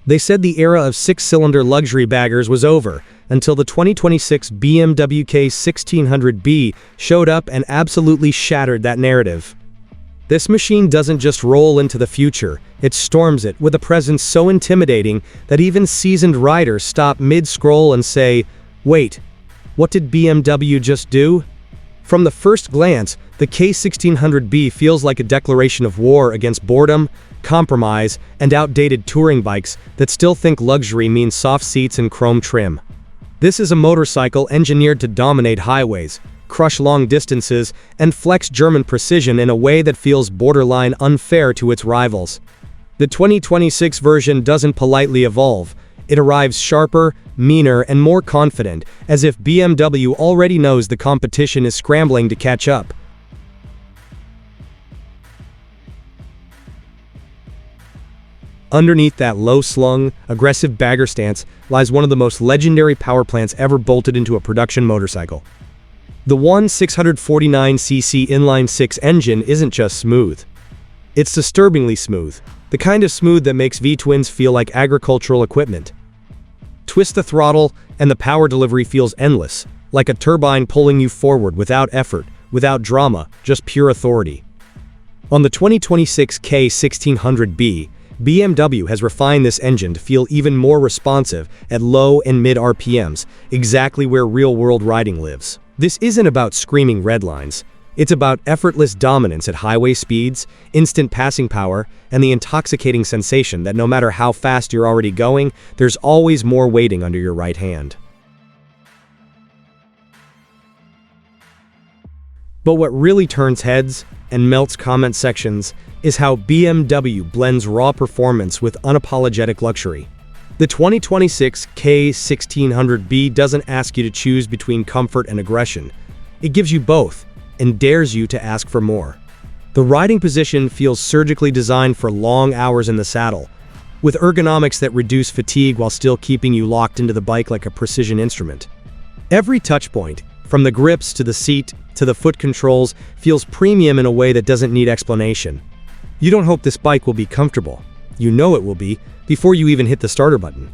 They said the era of six-cylinder luxury baggers was over, until the 2026 BMW K 1600B showed up and absolutely shattered that narrative. This machine doesn't just roll into the future, it storms it with a presence so intimidating that even seasoned riders stop mid-scroll and say, "Wait, what did BMW just do?" From the first glance, the K 1600B feels like a declaration of war against boredom, compromise, and outdated touring bikes that still think luxury means soft seats and chrome trim. This is a motorcycle engineered to dominate highways, crush long distances, and flex German precision in a way that feels borderline unfair to its rivals. The 2026 version doesn't politely evolve. It arrives sharper, meaner, and more confident, as if BMW already knows the competition is scrambling to catch up. Underneath that low-slung, aggressive bagger stance lies one of the most legendary power plants ever bolted into a production motorcycle. The 649cc inline-six engine isn't just smooth. It's disturbingly smooth, the kind of smooth that makes V-twins feel like agricultural equipment. Twist the throttle, and the power delivery feels endless, like a turbine pulling you forward without effort, without drama, just pure authority. On the 2026 K 1600B, BMW has refined this engine to feel even more responsive at low and mid RPMs, exactly where real-world riding lives. This isn't about screaming red lines. It's about effortless dominance at highway speeds, instant passing power, and the intoxicating sensation that no matter how fast you're already going, there's always more waiting under your right hand. But what really turns heads and melts comment sections is how BMW blends raw performance with unapologetic luxury. The 2026 K 1600B doesn't ask you to choose between comfort and aggression. It gives you both, and dares you to ask for more. The riding position feels surgically designed for long hours in the saddle, with ergonomics that reduce fatigue while still keeping you locked into the bike like a precision instrument. Every touchpoint, from the grips to the seat to the foot controls, feels premium in a way that doesn't need explanation. You don't hope this bike will be comfortable. You know it will be, before you even hit the starter button.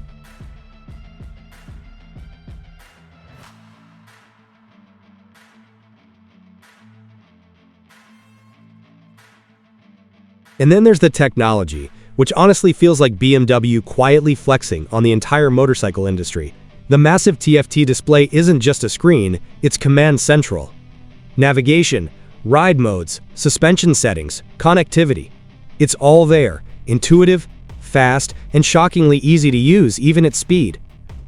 And then there's the technology, which honestly feels like BMW quietly flexing on the entire motorcycle industry. The massive TFT display isn't just a screen, it's command central. Navigation, ride modes, suspension settings, connectivity. It's all there, intuitive, fast, and shockingly easy to use even at speed.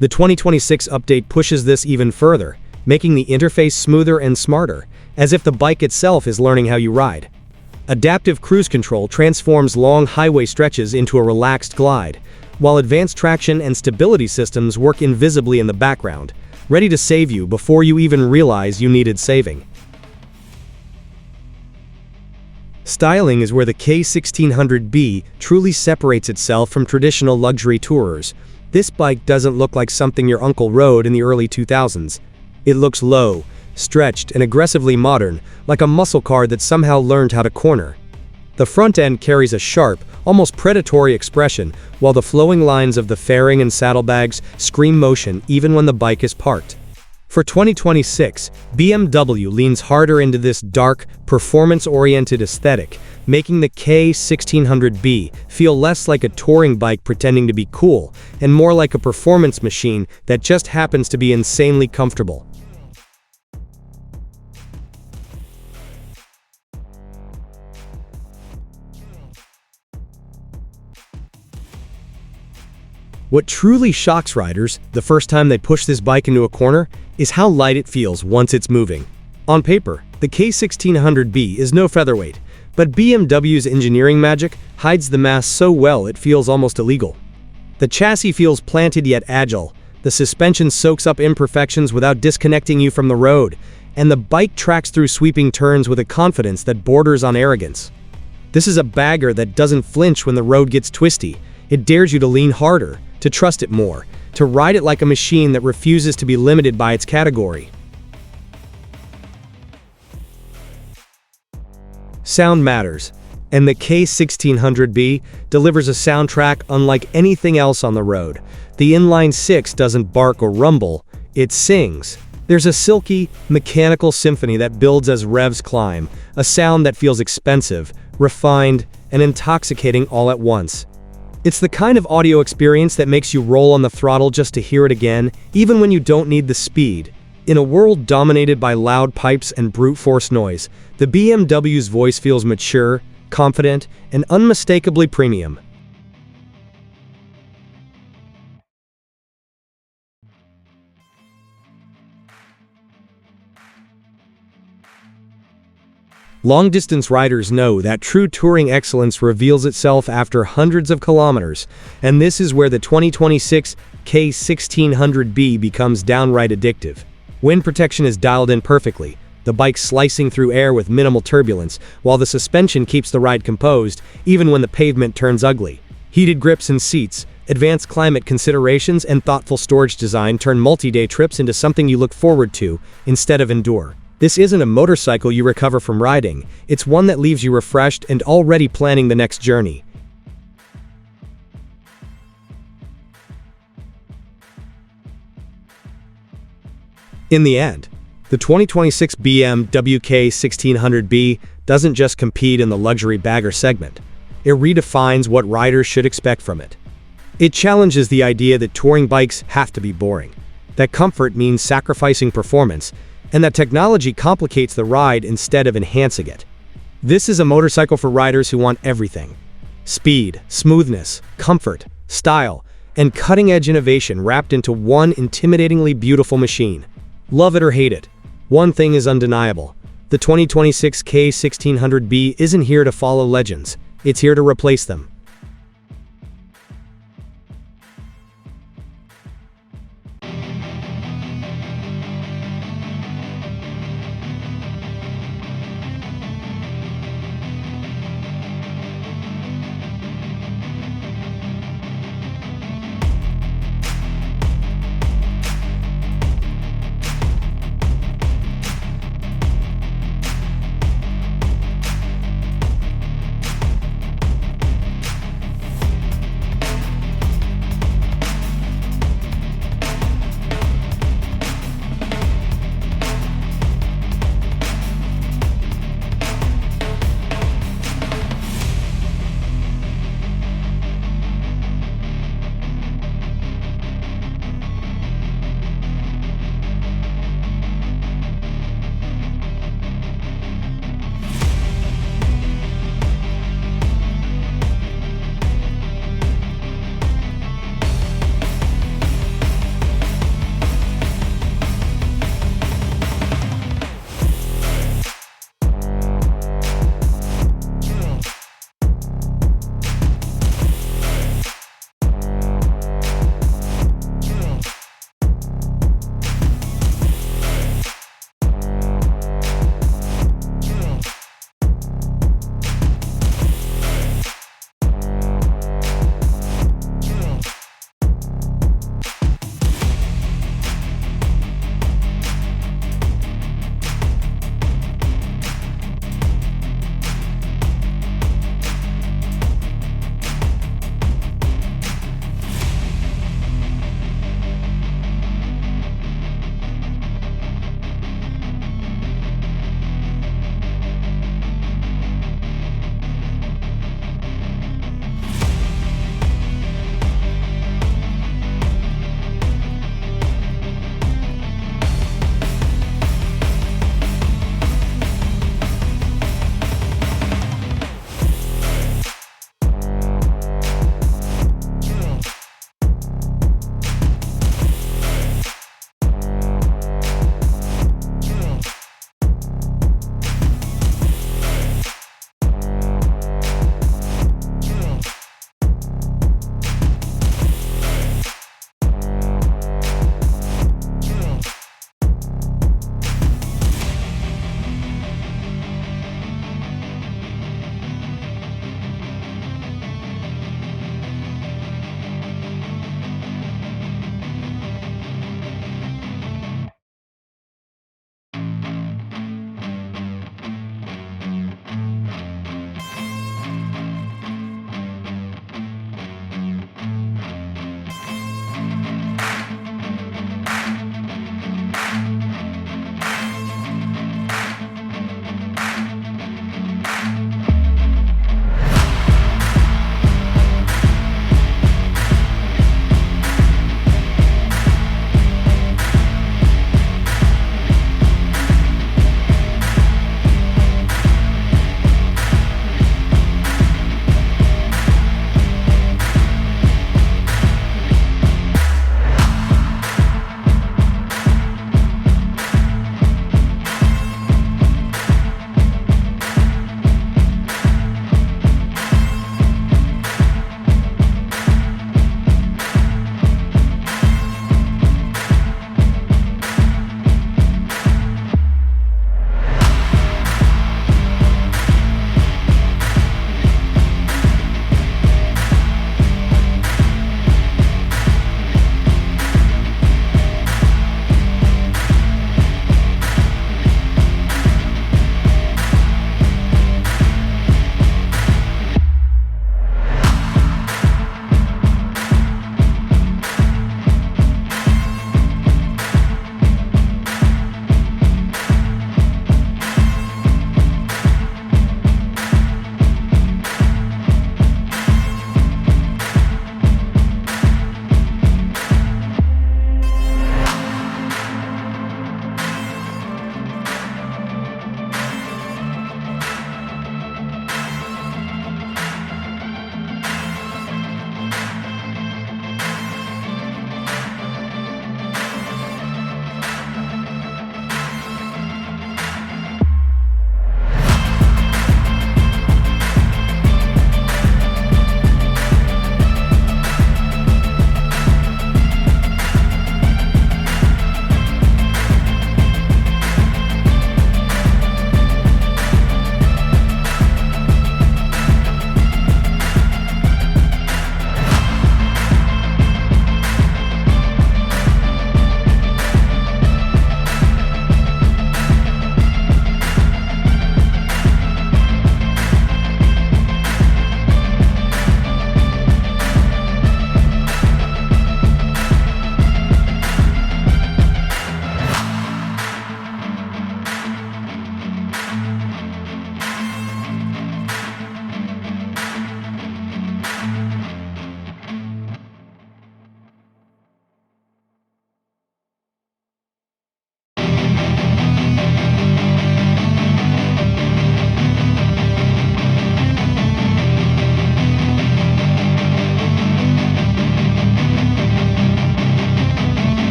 The 2026 update pushes this even further, making the interface smoother and smarter, as if the bike itself is learning how you ride. Adaptive cruise control transforms long highway stretches into a relaxed glide, while advanced traction and stability systems work invisibly in the background, ready to save you before you even realize you needed saving. Styling is where the K 1600B truly separates itself from traditional luxury tourers. This bike doesn't look like something your uncle rode in the early 2000s. It looks low, stretched, and aggressively modern, like a muscle car that somehow learned how to corner. The front end carries a sharp, almost predatory expression, while the flowing lines of the fairing and saddlebags scream motion even when the bike is parked. For 2026, BMW leans harder into this dark, performance-oriented aesthetic, making the K 1600B feel less like a touring bike pretending to be cool, and more like a performance machine that just happens to be insanely comfortable. What truly shocks riders, the first time they push this bike into a corner, is how light it feels once it's moving. On paper, the K 1600B is no featherweight, but BMW's engineering magic hides the mass so well it feels almost illegal. The chassis feels planted yet agile, the suspension soaks up imperfections without disconnecting you from the road, and the bike tracks through sweeping turns with a confidence that borders on arrogance. This is a bagger that doesn't flinch when the road gets twisty. It dares you to lean harder, to trust it more, to ride it like a machine that refuses to be limited by its category. Sound matters. And the K1600B delivers a soundtrack unlike anything else on the road. The inline-six doesn't bark or rumble, it sings. There's a silky, mechanical symphony that builds as revs climb, a sound that feels expensive, refined, and intoxicating all at once. It's the kind of audio experience that makes you roll on the throttle just to hear it again, even when you don't need the speed. In a world dominated by loud pipes and brute force noise, the BMW's voice feels mature, confident, and unmistakably premium. Long-distance riders know that true touring excellence reveals itself after hundreds of kilometers, and this is where the 2026 K1600B becomes downright addictive. Wind protection is dialed in perfectly, the bike slicing through air with minimal turbulence, while the suspension keeps the ride composed, even when the pavement turns ugly. Heated grips and seats, advanced climate considerations, and thoughtful storage design turn multi-day trips into something you look forward to, instead of endure. This isn't a motorcycle you recover from riding, it's one that leaves you refreshed and already planning the next journey. In the end, the 2026 BMW K1600B doesn't just compete in the luxury bagger segment. It redefines what riders should expect from it. It challenges the idea that touring bikes have to be boring, that comfort means sacrificing performance, and that technology complicates the ride instead of enhancing it. This is a motorcycle for riders who want everything: speed, smoothness, comfort, style, and cutting-edge innovation wrapped into one intimidatingly beautiful machine. Love it or hate it, one thing is undeniable: the 2026 K1600B isn't here to follow legends, it's here to replace them.